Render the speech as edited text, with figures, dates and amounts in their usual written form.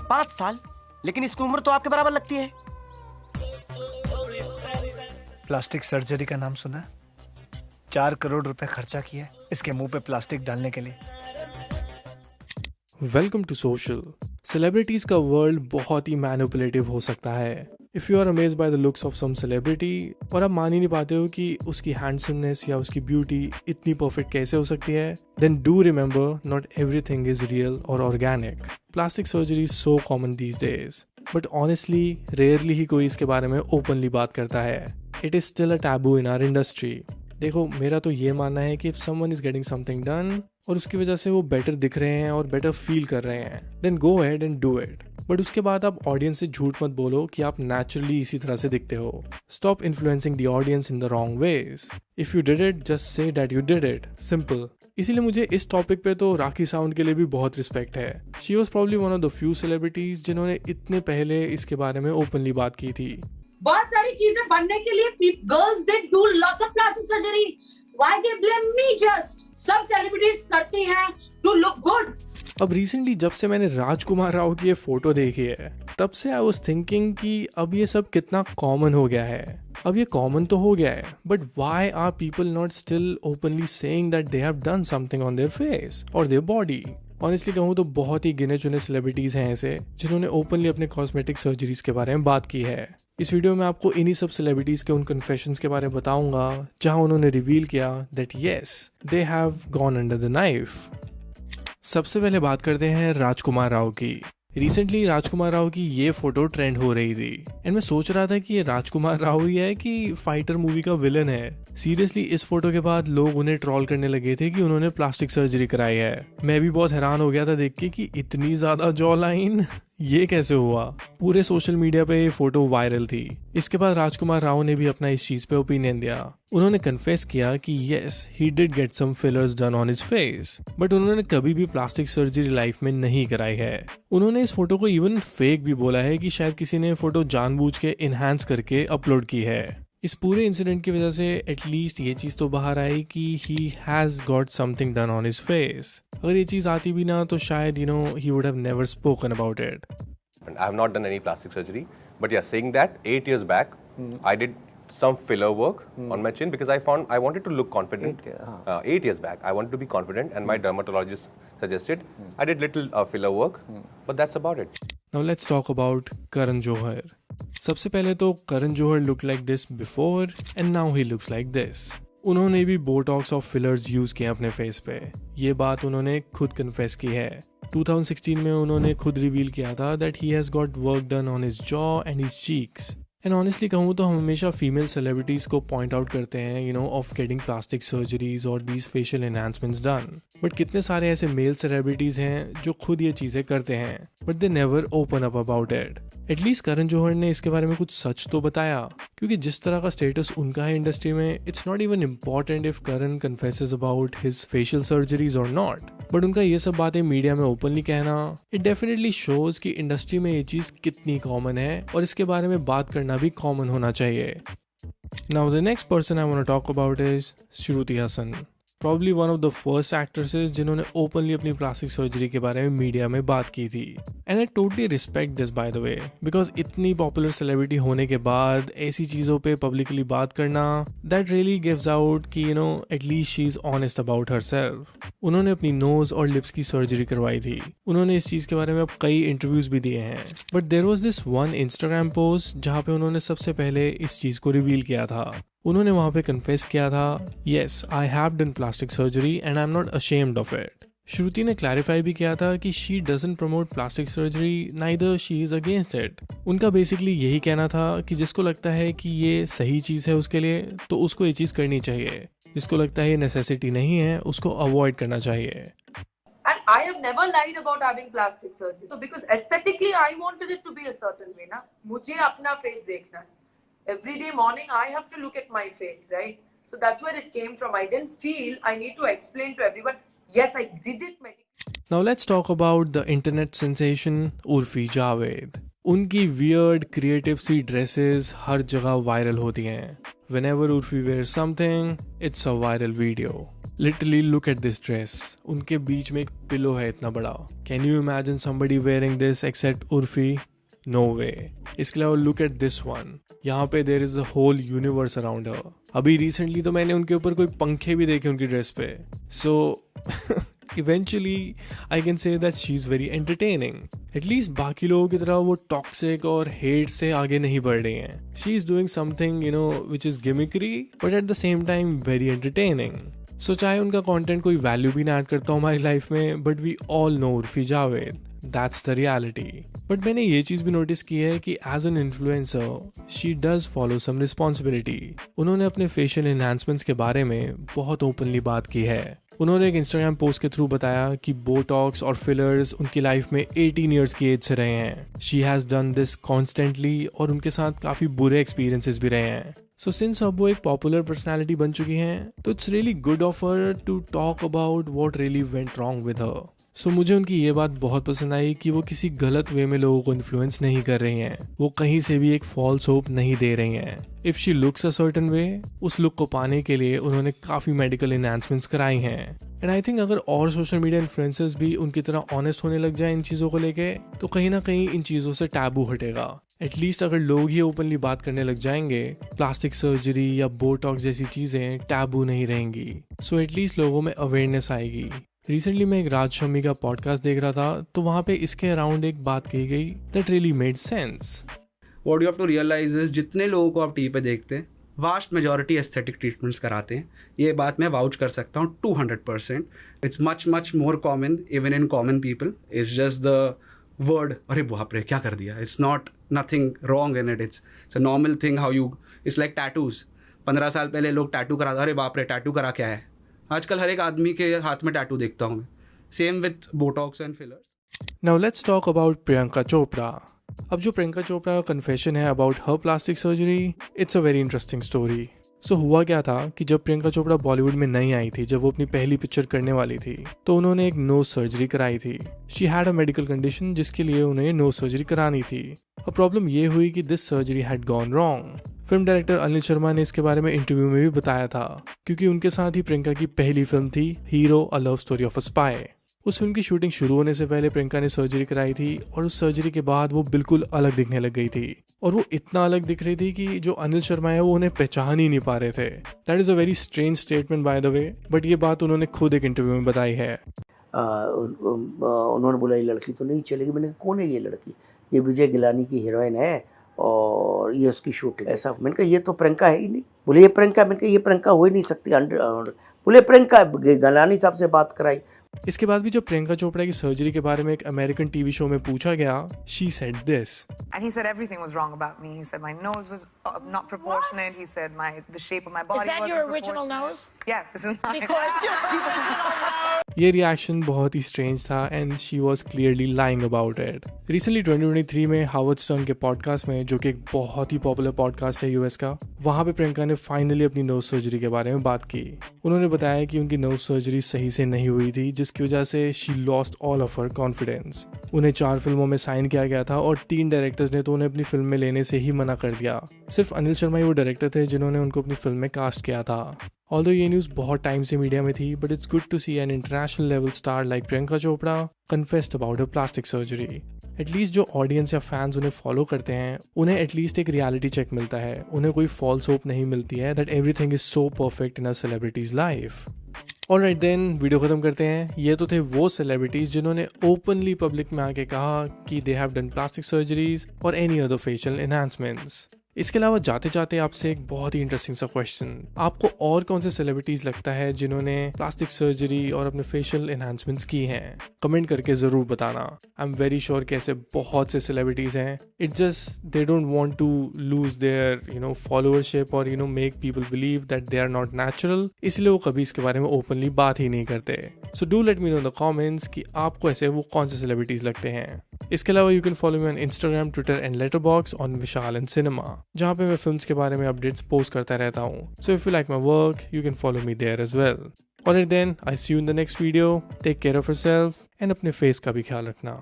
5 साल, लेकिन इसकी उम्र तो आपके बराबर लगती है। प्लास्टिक सर्जरी का नाम सुना? 4 करोड़ रुपए खर्चा किया इसके मुंह पे प्लास्टिक डालने के लिए। Welcome to social. सेलिब्रिटीज का वर्ल्ड बहुत ही मैनिपुलेटिव हो सकता है। If you are amazed by the looks of some celebrity और आप मान ही नहीं पाते हो कि उसकी हैंडसमनेस या उसकी ब्यूटी इतनी परफेक्ट कैसे हो सकती है, then do remember not everything is real और organic. Plastic surgery is so common these days, but honestly rarely ही कोई इसके बारे में ओपनली बात करता है। It is still a taboo in our industry. देखो, मेरा तो ये मानना है कि if someone is getting something done और उसकी वजह से वो बेटर दिख रहे हैं और बेटर फील कर रहे हैं, then go ahead and do it. But उसके बाद आप ऑडियंस से झूठ मत बोलो कि आप नेचुरली इसी तरह से दिखते हो। Stop influencing the audience in the wrong veg. If you did it, just say that you did it, simple. इसीलिए मुझे इस टॉपिक पे तो राखी सावंत के लिए भी बहुत रिस्पेक्ट है। She was probably one of the few celebrities जिन्होंने इतने पहले इसके बारे में ओपनली बात की थी। बहुत सारी चीजें बनने के लिए girls they do lots of plastic surgery. Why they blame me? Just सब सेलिब्रिटीज करती हैं टू लुक गुड। अब रिसेंटली जब से मैंने राजकुमार राव की ये फोटो देखी है, तब से आई वाज थिंकिंग कि अब ये सब कितना कॉमन हो गया है। अब ये कॉमन तो हो गया है, but why are people not still openly saying that they have done something on their face और देयर बॉडी? ऑनेस्टली कहूँ तो बहुत ही गिने चुने सेलिब्रिटीज हैं ऐसे जिन्होंने ओपनली अपने कॉस्मेटिक सर्जरीज के बारे में बात की है। इस वीडियो में आपको इन्हीं सब सेलिब्रिटीज के उन कन्फेशंस के बारे में बताऊंगा जहां उन्होंने रिवील किया that yes, they have gone under the knife. सबसे पहले बात करते हैं राजकुमार राव की। रिसेंटली राजकुमार राव की ये फोटो ट्रेंड हो रही थी एंड मैं सोच रहा था कि ये राजकुमार राव ही है कि फाइटर मूवी का विलन है। सीरियसली इस फोटो के बाद लोग उन्हें ट्रोल करने लगे थे कि उन्होंने प्लास्टिक सर्जरी कराई है। मैं भी बहुत हैरान हो गया था देख के कि इतनी ज्यादा जॉ लाइन ये कैसे हुआ। पूरे सोशल मीडिया पे ये फोटो वायरल थी। इसके बाद राजकुमार राव ने भी अपना इस चीज पे ओपिनियन दिया। उन्होंने कन्फेस किया कि yes, he did get some fillers done on his face, but उन्होंने कभी भी प्लास्टिक सर्जरी लाइफ में नहीं कराई है। उन्होंने इस फोटो को इवन फेक भी बोला है कि शायद किसी ने फोटो जानबूझ के इनहैंस करके अपलोड की है। इस पूरे इंसिडेंट की वजह से एटलीस्ट ये चीज तो बाहर आई कि he has got something done on his face. अगर ये चीज आती भी ना तो शायद he would have never spoken about it. I have not done any plastic surgery, but yeah, saying that 8 years back, I did some filler work on my chin because I wanted to look confident. 8 years back, I wanted to be confident, and my dermatologist suggested I did little filler work, but that's about it. Now let's talk about Karan Johar. सबसे पहले तो Karan Johar look like this before and now he looks like this. उन्होंने भी Botox और fillers use किए अपने face पे। ये बात उन्होंने खुद कन्फेस की है। 2016 में उन्होंने खुद रिवील किया था that he has got work done on his jaw and his cheeks. And honestly कहूँ तो हम हमेशा फीमेल सेलिब्रिटीज को पॉइंट आउट करते हैं ऑफ गेटिंग प्लास्टिक सर्जरीज और these facial enhancements done, but कितने सारे ऐसे मेल सेलिब्रिटीज हैं जो खुद ये चीजें करते हैं but they never open up about it. At least Karan Johar ने इसके बारे में कुछ सच तो बताया, क्योंकि जिस तरह का स्टेटस उनका है इंडस्ट्री में, it's not even important if Karan confesses about his facial surgeries और नॉट, बट उनका ये सब बातें मीडिया में ओपनली कहना इट डेफिनेटली शोज कि इंडस्ट्री में ये चीज कितनी कॉमन है और इसके बारे में बात करना भी कॉमन होना चाहिए। Now the next person I want to talk about is Shruti Haasan. Probably one of the first actresses जिन्होंने ओपनली अपनी प्लास्टिक सर्जरी के बारे में मीडिया में बात की थी। And I totally respect this by the way, because इतनी पॉपुलर सेलिब्रिटी होने के बाद ऐसी चीजों पे पब्लिकली बात करना दैट रियली गिव्स आउट कि at least she is honest about herself. उन्होंने अपनी नोज और लिप्स की सर्जरी करवाई थी। उन्होंने इस चीज के बारे में अब कई इंटरव्यूज भी दिए हैं, but there was this one Instagram post जहाँ पे उन्होंने सबसे पहले इस चीज को रिवील किया था। उन्होंने वहां पे कन्फेस किया था, yes, I have done plastic surgery and I am not ashamed of it. Shruti ने क्लैरिफाई भी किया था कि she doesn't promote plastic surgery, neither she is against it. उनका बेसिकली यही कहना था कि जिसको लगता है कि ये सही चीज है उसके लिए तो उसको ये चीज करनी चाहिए, जिसको लगता है ये नेसेसिटी नहीं है उसको अवॉइड करना चाहिए। And I have never lied about having plastic surgery. So because aesthetically I wanted it to be a certain way ना, मुझे अपना फेस देखना है। Every day morning I have to look at my face, right? So that's where it came from. I didn't feel I need to explain to everyone, yes, I did it medically. Now let's talk about the internet sensation Urfi Javed. उनकी weird creative सी dresses हर जगह viral होती हैं. Whenever Urfi wears something, it's a viral video. Literally look at this dress. उनके बीच में एक pillow है इतना बड़ा. Can you imagine somebody wearing this except Urfi? No way. इसके अलावा look at this one. यहाँ पे there is a whole universe around her. अभी recently तो मैंने उनके ऊपर कोई पंखे भी देखे उनकी ड्रेस पे. So eventually I can say that she's very entertaining. At least बाकी लोगों की तरह वो टॉक्सिक और हेट से आगे नहीं बढ़ रही हैं. She is doing something, you know, which is gimmickry, but at the same time very entertaining. So चाहे उनका कंटेंट कोई वैल्यू भी ना ऐड करता हो हमारी लाइफ में, but we all know Urfi Javed. That's the reality. But मैंने ये चीज़ भी नोटिस की है कि as an influencer she does follow some responsibility. उन्होंने अपने फेशियल एनहांसमेंट्स के बारे में बहुत ओपनली बात की है. उन्होंने एक इंस्टाग्राम पोस्ट के थ्रू बताया कि बोटॉक्स और फिलर्स उनकी लाइफ में 18 इयर्स की एज से रहे हैं. She has done this constantly और उनके साथ काफ़ी बुरे एक्सपीरियंसेस भी रहे हैं. सो सिंस अब वो एक पॉपुलर पर्सनैलिटी बन चुकी हैं तो it's really good of her to talk about what really went wrong with her. So मुझे उनकी ये बात बहुत पसंद आई कि वो किसी गलत वे में लोगों को इन्फ्लुएंस नहीं कर रही हैं. वो कहीं से भी एक फॉल्स होप नहीं दे रही हैं. If she looks a certain way, उस लुक को पाने के लिए उन्होंने काफ़ी मेडिकल एनहांसमेंट्स कराई हैं. एंड आई थिंक अगर और सोशल मीडिया इन्फ्लुएंसर्स भी उनकी तरह ऑनेस्ट होने लग जाए इन चीज़ों को लेके तो कहीं ना कहीं इन चीज़ों से टैबू हटेगा. एटलीस्ट अगर लोग ही ओपनली बात करने लग जाएंगे, प्लास्टिक सर्जरी या बोटॉक्स जैसी चीज़ें टैबू नहीं रहेंगी. सो एटलीस्ट लोगों में अवेयरनेस आएगी. रिसेंटली मैं एक राज शम्मी का पॉडकास्ट देख रहा था तो वहाँ पे इसके अराउंड एक बात कही गई that really made sense. What you have to realize is जितने लोगों को आप टीवी पे देखते हैं वास्ट मेजॉरिटी एस्थेटिक ट्रीटमेंट्स कराते हैं. ये बात मैं वाउच कर सकता हूँ 200%. It's much more common even in common people. It's just the word अरे बाप रे क्या कर दिया. It's not nothing wrong in it. It's a normal thing how you. It's like tattoos. 15 साल पहले लोग टैटू करा, अरे बाप रे टैटू करा क्या है. आजकल हर एक आदमी के हाथ में टैटू देखता हूँ मैं. Same with botox and fillers. Now let's talk about Priyanka Chopra. अब जो प्रियंका चोपड़ा का कन्फेशन है about her plastic surgery, it's a very interesting story. So हुआ क्या था कि जब प्रियंका चोपड़ा बॉलीवुड में नई आई थी, जब वो अपनी पहली पिक्चर करने वाली थी, तो उन्होंने एक नोज सर्जरी कराई थी. She had a medical condition जिसके लिए उन्हें नोज सर्जरी करानी थी. अब प्रॉब्लम ये हुई कि this surgery had gone wrong. Film director Anil Sharma ने इसके बारे में इंटरव्यू में भी बताया था क्योंकि उनके साथ ही प्रियंका की पहली फिल्म थी hero a love story of a spy. उस फिल्म की शूटिंग शुरू होने से पहले प्रियंका ने सर्जरी कराई थी और उस सर्जरी के बाद वो बिल्कुल अलग दिखने लग गई थी. और वो इतना अलग दिख रही थी कि जो अनिल शर्मा है वो उन्हें पहचान ही नहीं पा रहे थे. That is a very strange statement by the way, but ये बात उन्होंने खुद एक इंटरव्यू में बताई है. उन्होंने बोला ये लड़की तो नहीं चलेगी. मैंने कहा कौन है ये लड़की? ये विजय गिलानी की हीरोइन है और ये उसकी शूटिंग. ऐसा मैंने कहा ये तो प्रियंका है ही नहीं. बोले ये प्रियंका. मैंने कहा ये प्रियंका हो ही नहीं सकती. बोले प्रियंका गिलानी साहब से बात कराई. इसके बाद भी जब प्रियंका चोपड़ा की सर्जरी के बारे में एक अमेरिकन टीवी शो में पूछा गया, she said this. And he said everything was wrong about me. He said my nose was not proportionate. What? He said the shape of my body wasn't proportionate. Is that your original nose? Yeah, this is mine. Because your original nose. ये reaction बहुत ही strange था and she was clearly lying about it. Recently 2023 में Howard stern के podcast में, जो कि एक बहुत ही पॉपुलर पॉडकास्ट है यूएस का, वहाँ पे प्रियंका ने फाइनली अपनी नोज सर्जरी के बारे में बात की. उन्होंने बताया कि उनकी नोज सर्जरी सही से नहीं हुई थी जिसकी वजह से she lost all of her confidence. उन्हें 4 फिल्मों में साइन किया गया था और 3 डायरेक्टर्स ने तो उन्हें अपनी फिल्म में लेने से ही मना कर दिया. सिर्फ अनिल शर्मा ही वो डायरेक्टर थे जिन्होंने उनको अपनी फिल्म में कास्ट किया था. ऑल्दो ये न्यूज़ बहुत टाइम से मीडिया में थी, but it's good to see an international level star like Priyanka Chopra confessed about her plastic surgery. At least जो ऑडियंस या फैंस उन्हें फॉलो करते हैं उन्हें एटलीस्ट एक रियलिटी चेक मिलता है. उन्हें कोई फॉल्स होप नहीं मिलती है that everything is so perfect in a celebrities life. Alright then, video खत्म करते हैं. ये तो थे वो सेलिब्रिटीज जिन्होंने ओपनली पब्लिक में आके कहा कि दे हैव डन प्लास्टिक सर्जरीज और एनी अदर फेशियल एनहांसमेंट्स. इसके अलावा जाते जाते आपसे एक बहुत ही इंटरेस्टिंग सा क्वेश्चन, आपको और कौन से सेलिब्रिटीज लगता है जिन्होंने प्लास्टिक सर्जरी और अपने फेशियल एनहांसमेंट्स की हैं? कमेंट करके ज़रूर बताना. आई एम वेरी श्योर कि ऐसे बहुत से सेलिब्रिटीज हैं. It just they don't want to lose their followership और make people believe that they are not natural, इसलिए वो कभी इसके बारे में ओपनली बात ही नहीं करते. So do let me know in the comments कि आपको ऐसे वो कौन से सेलिब्रिटीज लगते हैं. इसके अलावा you can follow me on Instagram, Twitter and letterbox on Vishal and cinema, जहाँ पे मैं फिल्म्स के बारे में अपडेट्स पोस्ट करता रहता हूँ. So if you like my work you can follow me there as well. Alright then, I see you in the next video. Take care of yourself and अपने फेस का भी ख्याल रखना.